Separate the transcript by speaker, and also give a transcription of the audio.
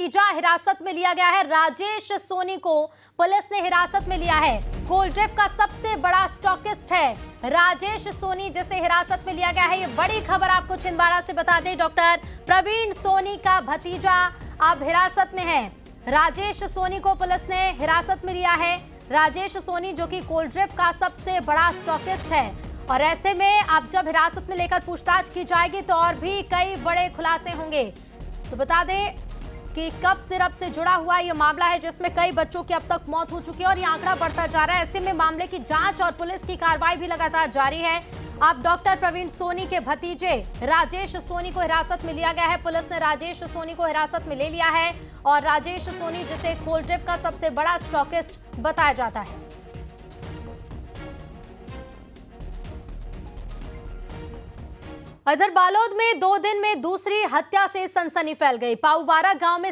Speaker 1: भतीजा हिरासत में लिया गया है। राजेश सोनी को पुलिस ने हिरासत में लिया है। कोल्ड्रिफ्ट का सबसे बड़ा स्टॉकिस्ट है राजेश सोनी, जिसे हिरासत में लिया गया है। ये बड़ी खबर आपको छिंदवाड़ा से बता दें। डॉक्टर प्रवीण सोनी का भतीजा अब हिरासत में है। राजेश सोनी को पुलिस ने हिरासत में लिया है। राजेश सोनी जो कि कोल्ड्रिफ्ट का सबसे बड़ा स्टॉकिस्ट है, और ऐसे में अब जब हिरासत में लेकर पूछताछ की जाएगी तो और भी कई बड़े खुलासे होंगे। तो बता दें कि कफ सिरप से जुड़ा हुआ ये मामला है, जिसमें कई बच्चों की अब तक मौत हो चुकी है और ये आंकड़ा बढ़ता जा रहा है। ऐसे में मामले की जांच और पुलिस की कार्रवाई भी लगातार जारी है। अब डॉक्टर प्रवीण सोनी के भतीजे राजेश सोनी को हिरासत में लिया गया है। पुलिस ने राजेश सोनी को हिरासत में ले लिया है, और राजेश सोनी जिसे कोल्ड्रिफ्ट का सबसे बड़ा स्टॉकिस्ट बताया जाता है। इधर बालोद में 2 दिन में दूसरी हत्या से सनसनी फैल गई। पाउवारा गांव में